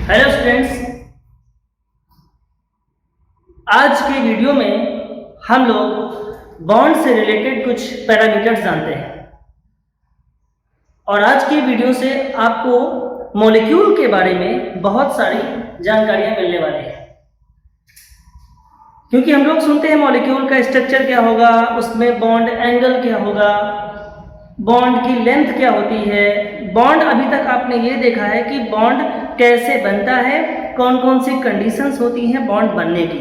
Hello students, आज के video में हम लोग बॉन्ड से रिलेटेड कुछ पैरामीटर्स जानते हैं और आज की वीडियो से आपको मॉलिक्यूल के बारे में बहुत सारी जानकारियां मिलने वाली हैं। क्योंकि हम लोग सुनते हैं मॉलिक्यूल का स्ट्रक्चर क्या होगा, उसमें बॉन्ड एंगल क्या होगा, बॉन्ड की लेंथ क्या होती है। बॉन्ड अभी तक आपने ये देखा है कि बॉन्ड कैसे बनता है, कौन कौन सी कंडीशंस होती हैं बॉन्ड बनने की।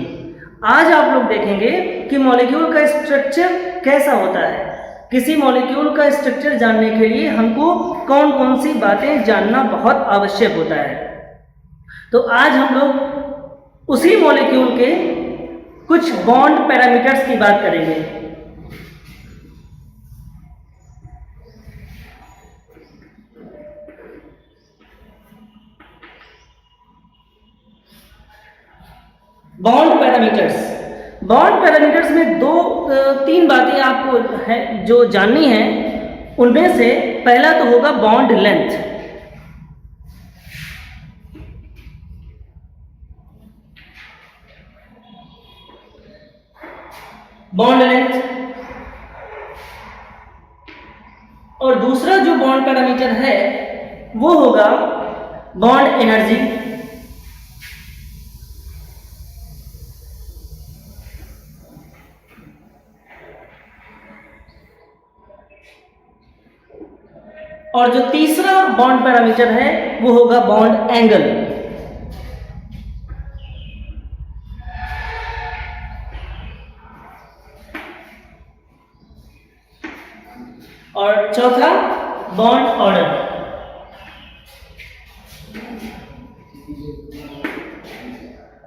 आज आप लोग देखेंगे कि मॉलिक्यूल का स्ट्रक्चर कैसा होता है। किसी मॉलिक्यूल का स्ट्रक्चर जानने के लिए हमको कौन कौन सी बातें जानना बहुत आवश्यक होता है। तो आज हम लोग उसी मॉलिक्यूल के कुछ बॉन्ड पैरामीटर्स की बात करेंगे। बॉन्ड पैरामीटर्स में तीन बातें आपको है जो जाननी है। उनमें से पहला तो होगा बॉन्ड लेंथ। और दूसरा जो बॉन्ड पैरामीटर है वो होगा बॉन्ड एनर्जी। और जो तीसरा बॉन्ड पैरामीटर है वो होगा बॉन्ड एंगल। और चौथा बॉन्ड ऑर्डर।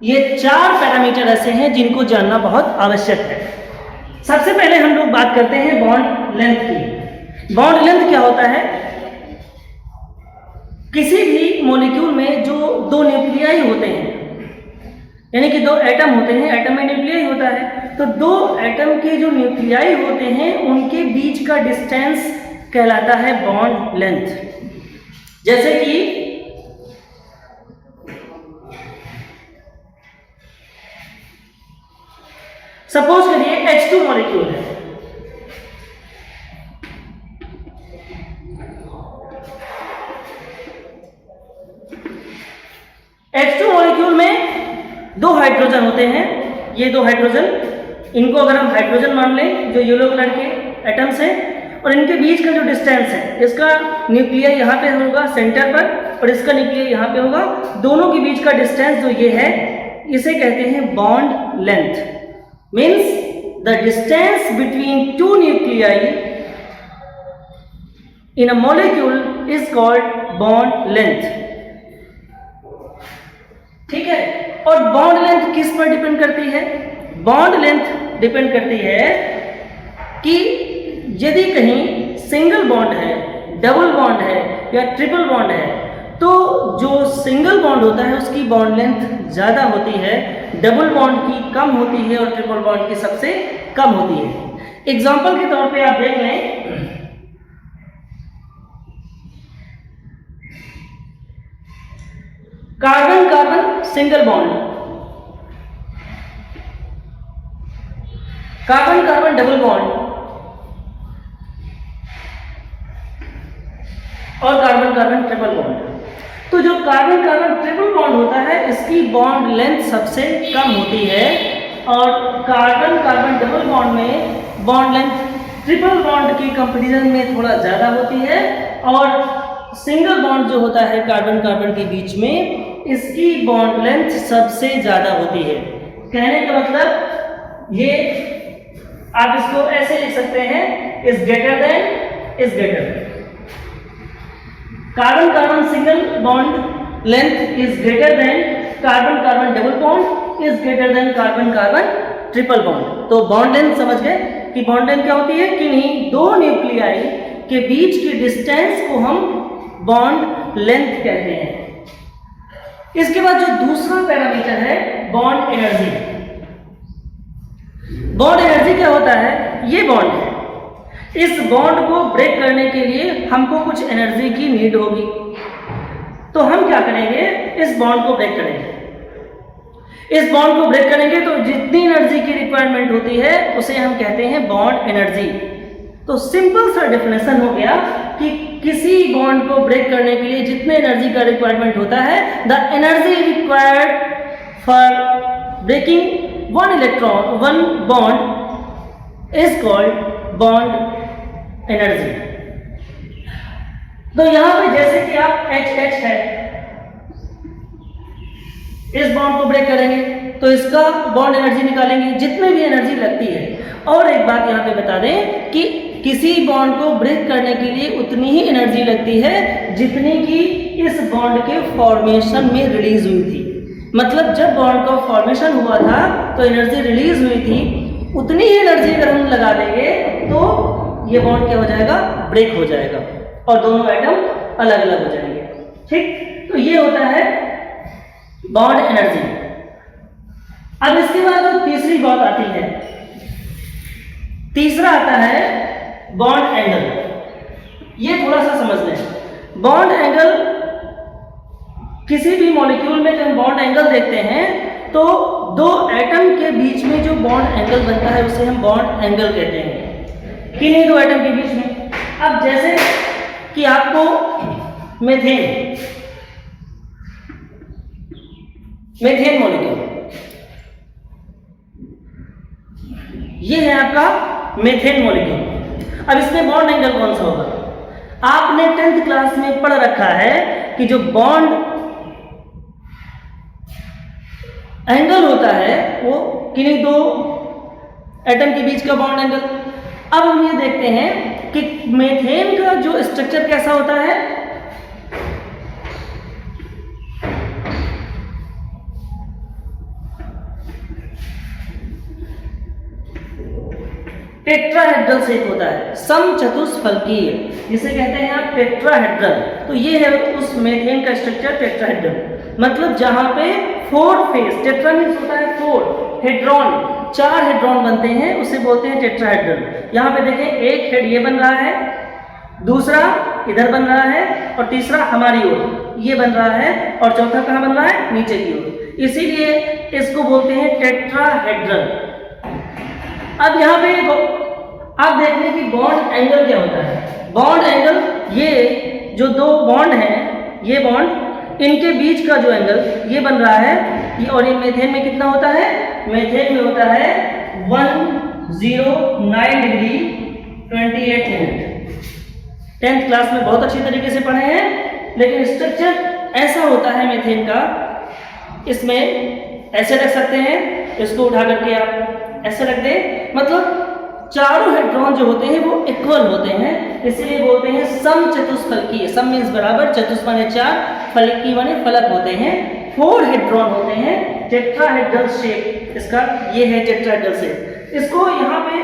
ये चार पैरामीटर ऐसे हैं जिनको जानना बहुत आवश्यक है। सबसे पहले हम लोग बात करते हैं बॉन्ड लेंथ की। बॉन्ड लेंथ क्या होता है? किसी भी मॉलिक्यूल में जो दो न्यूक्लियाई होते हैं, यानी कि दो एटम होते हैं, एटम में न्यूक्लियाई होता है, तो दो एटम के जो न्यूक्लियाई होते हैं उनके बीच का डिस्टेंस कहलाता है बॉन्ड लेंथ। जैसे कि सपोज करिए H2 मॉलिक्यूल है। H2 मॉलिक्यूल में दो हाइड्रोजन होते हैं। ये दो हाइड्रोजन, इनको अगर हम हाइड्रोजन मान लें जो येलो कलर के एटम्स हैं, और इनके बीच का जो डिस्टेंस है, इसका न्यूक्लियर यहाँ पे होगा सेंटर पर और इसका न्यूक्लियर यहाँ पे होगा। दोनों के बीच का डिस्टेंस जो ये है इसे कहते हैं bond length. Means the distance between two nuclei in a molecule is called bond length. ठीक है। और बॉन्ड लेंथ किस पर डिपेंड करती है? बॉन्ड लेंथ डिपेंड करती है कि यदि कहीं सिंगल बॉन्ड है, डबल बॉन्ड है या ट्रिपल बॉन्ड है, तो जो सिंगल बॉन्ड होता है उसकी बॉन्ड लेंथ ज़्यादा होती है, डबल बॉन्ड की कम होती है और ट्रिपल बॉन्ड की सबसे कम होती है। एग्जाम्पल के तौर पे आप देख लें, carbon carbon single bond, carbon carbon double bond और कार्बन कार्बन ट्रिपल बॉन्ड। तो जो कार्बन कार्बन ट्रिपल बॉन्ड होता है इसकी बॉन्ड लेंथ सबसे कम होती है, और कार्बन कार्बन डबल बॉन्ड में बॉन्ड लेंथ ट्रिपल बॉन्ड के कंपैरिजन में थोड़ा ज़्यादा होती है, और सिंगल बॉन्ड जो होता है कार्बन कार्बन के बीच में इसकी बॉन्ड लेंथ सबसे ज़्यादा होती है। कहने का मतलब ये आप इसको ऐसे लिख सकते हैं, is greater than, is greater than. Carbon carbon single bond length is greater than carbon carbon double bond is greater than carbon carbon triple bond. तो बॉन्ड लेंथ समझ गए कि बॉन्ड लेंथ क्या होती है? कि नहीं, दो न्यूक्लियाई के बीच की डिस्टेंस को हम बॉन्ड लेंथ कहते हैं। इसके बाद जो दूसरा पैरामीटर है बॉन्ड एनर्जी। बॉन्ड एनर्जी क्या होता है? ये बॉन्ड है, इस बॉन्ड को ब्रेक करने के लिए हमको कुछ एनर्जी की नीड होगी। तो हम क्या करेंगे, इस बॉन्ड को ब्रेक करेंगे। इस बॉन्ड को ब्रेक करेंगे तो जितनी एनर्जी की रिक्वायरमेंट होती है उसे हम कहते हैं बॉन्ड एनर्जी। तो सिंपल सा डेफिनेशन हो गया कि किसी बॉन्ड को ब्रेक करने के लिए जितने एनर्जी का रिक्वायरमेंट होता है, the energy required for breaking one bond is called bond energy. तो यहां पे जैसे कि आप HH है, इस बॉन्ड को ब्रेक करेंगे तो इसका बॉन्ड एनर्जी निकालेंगे, जितने भी एनर्जी लगती है। और एक बात यहाँ पे बता दें कि किसी बॉन्ड को ब्रेक करने के लिए उतनी ही एनर्जी लगती है जितनी कि इस बॉन्ड के फॉर्मेशन में रिलीज हुई थी। मतलब जब बॉन्ड का फॉर्मेशन हुआ था तो एनर्जी रिलीज हुई थी, उतनी ही एनर्जी अगर हम लगा देंगे तो ये बॉन्ड क्या हो जाएगा, ब्रेक हो जाएगा और दोनों एटम अलग अलग हो जाएंगे। ठीक, तो ये होता है बॉन्ड एनर्जी। अब इसके बाद जो तीसरी बात आती है, तीसरा आता है बॉन्ड एंगल। ये थोड़ा सा समझ लें। बॉन्ड एंगल, किसी भी मॉलिक्यूल में जब बॉन्ड एंगल देखते हैं तो दो एटम के बीच में जो बॉन्ड एंगल बनता है उसे हम बॉन्ड एंगल कहते हैं, किन्हीं दो एटम के बीच में। अब जैसे कि आपको मेथेन मॉलिक्यूल, ये है आपका मेथेन मॉलिक्यूल। अब इसमें बॉन्ड एंगल कौन सा होगा? आपने 10th क्लास में पढ़ रखा है कि जो बॉन्ड एंगल होता है वो किन्हीं दो एटम के बीच का बॉन्ड एंगल। अब हम ये देखते हैं कि मेथेन का जो स्ट्रक्चर कैसा होता है। टेट्राहेड्रल शेप होता है, समचतुष्फलकीय, जिसे कहते हैं आप टेट्राहेड्रल। तो ये है उस मेथेन का स्ट्रक्चर, टेट्राहेड्रल। मतलब जहां पे 4 फेस, टेट्रा मींस होता है 4, हेड्रॉन, 4 हेड्रॉन बनते हैं, उसे बोलते हैं टेट्राहेड्रल। यहाँ पे देखें, एक हेड ये बन रहा है, दूसरा इधर बन रहा है और तीसरा हमारी ओर ये बन रहा है और चौथा कहाँ बन रहा है, नीचे की ओर। इसीलिए इसको बोलते हैं टेट्राहेड्रल। अब यहाँ पे आप देख लें कि बॉन्ड एंगल क्या होता है। बॉन्ड एंगल, ये जो दो बॉन्ड हैं, ये बॉन्ड, इनके बीच का जो एंगल ये बन रहा है, ये, और ये मेथेन में कितना होता है? मेथेन में होता है 109 डिग्री 28 मिनट। 10th क्लास में बहुत अच्छी तरीके से पढ़े हैं, लेकिन स्ट्रक्चर ऐसा होता है मेथेन का। इसमें ऐसे रख सकते हैं, इसको उठा करके आप ऐसे रख दें, मतलब चारों हेड्रॉन जो होते हैं वो इक्वल होते हैं, इसलिए बोलते हैं समचतुष्फलकीय। सम मींस बराबर, चतुष्क माने 4, फलकी माने फलक होते हैं। 4 हेड्रॉन होते हैं, टेट्राहेड्रल शेप इसका ये है, टेट्राहेड्रल शेप। इसको यहाँ पे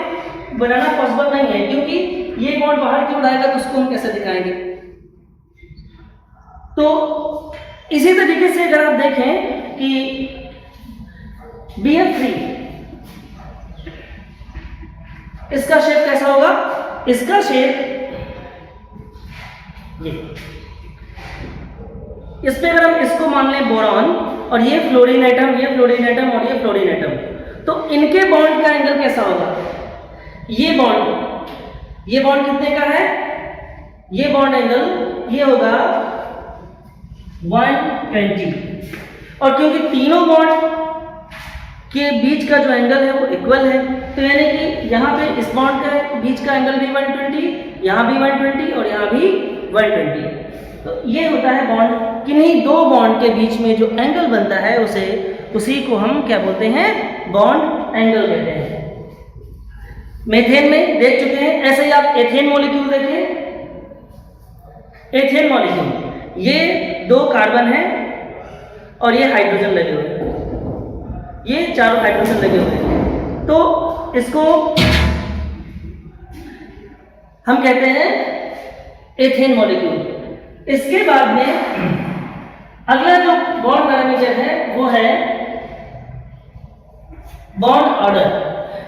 बनाना पॉसिबल नहीं है क्योंकि ये बॉन्ड बाहर क्यों उड़ाएगा, तो उसको हम कैसे दिखाएंगे। तो इसी तरीके से अगर आप देखें कि BF3, इसका शेप कैसा होगा? इसका शेप ये, इसमें अगर हम इसको मान लें बोरॉन, और ये फ्लोरीन एटम, ये फ्लोरीन एटम और ये फ्लोरीन एटम, तो इनके बॉन्ड का एंगल कैसा होगा? ये बॉन्ड कितने का है? ये बॉन्ड एंगल ये होगा 120, और क्योंकि तीनों बॉन्ड के बीच का जो एंगल है वो इक्वल है, तो यानी कि यहाँ पे इस बॉन्ड के बीच का एंगल भी 120, यहाँ भी 120 और यहाँ भी 120। तो ये होता है बॉन्ड। किन्हीं दो बॉन्ड के बीच में जो एंगल बनता है उसी को हम क्या बोलते हैं? बॉन्ड एंगल कहते हैं। मेथेन में देख चुके हैं, ऐसे ही आप एथेन मॉलिक्यूल देखें। एथेन मॉलिक्यूल, ये 2 कार्बन है और ये हाइड्रोजन लगे हुए हैं, ये चारों हाइड्रोजन लगे हुए हैं, तो इसको हम कहते हैं एथेन मॉलिक्यूल। इसके बाद में अगला जो बॉन्ड पैरामीटर है वो है बॉन्ड ऑर्डर।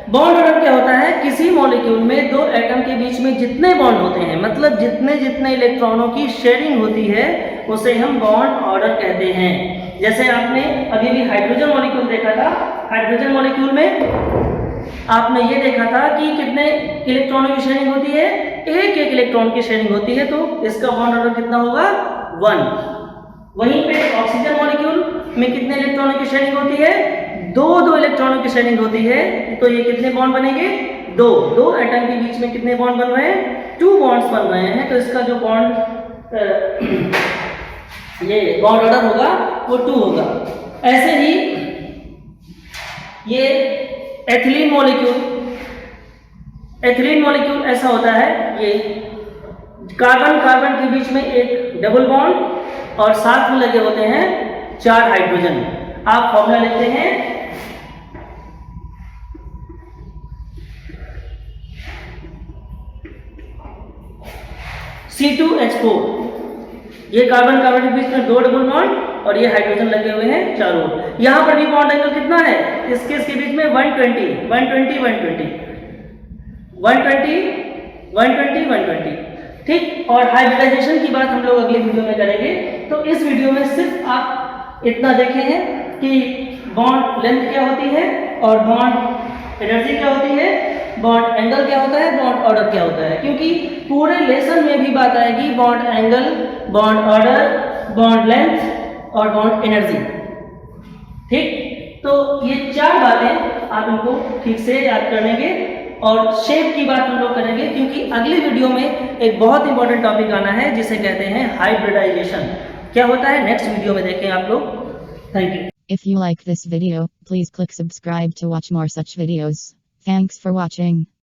बॉन्ड ऑर्डर क्या होता है? किसी मॉलिक्यूल में 2 एटम के बीच में जितने बॉन्ड होते हैं, मतलब जितने जितने इलेक्ट्रॉनों की शेयरिंग होती है, उसे हम बॉन्ड ऑर्डर कहते हैं। जैसे आपने अभी भी हाइड्रोजन मॉलिक्यूल देखा था, हाइड्रोजन मॉलिक्यूल में आपने ये देखा था कि कितने इलेक्ट्रॉनों की शेयरिंग होती है, एक एक इलेक्ट्रॉन की शेयरिंग होती है, तो इसका बॉन्ड ऑर्डर कितना होगा 1। वहीं पे ऑक्सीजन मॉलिक्यूल में कितने इलेक्ट्रॉनों की शेयरिंग होती है, दो इलेक्ट्रॉनों की शेयरिंग होती है, तो ये कितने बॉन्ड बनेंगे, दो एटम के बीच में कितने बॉन्ड बन रहे हैं, 2 बॉन्ड्स बन रहे हैं, तो इसका जो बॉन्ड ये बॉन्ड ऑर्डर होगा वो 2 होगा। ऐसे ही ये एथिलीन मॉलिक्यूल ऐसा होता है, ये कार्बन के बीच में एक डबल बॉन्ड और साथ में लगे होते हैं 4 हाइड्रोजन। आप फॉर्मूला लेते हैं C2H4, ये कार्बन के बीच में 2 डबल बॉन्ड और ये हाइड्रोजन लगे हुए हैं चारों। यहां पर भी बॉन्ड एंगल कितना है, इसके बीच में 120, ठीक। और हाइब्रिडाइजेशन की बात हम लोग अगले वीडियो में करेंगे। तो इस वीडियो में सिर्फ आप इतना देखे हैं कि बॉन्ड लेंथ क्या होती है और बॉन्ड एनर्जी क्या होती है, बॉन्ड एंगल क्या होता है, बॉन्ड ऑर्डर क्या होता है, क्योंकि पूरे लेसन में भी बात आएगी bond angle, bond order, bond length और बॉन्ड एनर्जी, ठीक। तो ये 4 बातें आप इनको ठीक से याद करेंगे और शेप की बात हम लोग करेंगे, क्योंकि अगली वीडियो में एक बहुत इंपॉर्टेंट टॉपिक आना है जिसे कहते हैं हाइब्रिडाइजेशन। क्या होता है नेक्स्ट वीडियो में देखें आप लोग। Thank you. If you like this video, please click subscribe to watch more such videos. Thanks for watching.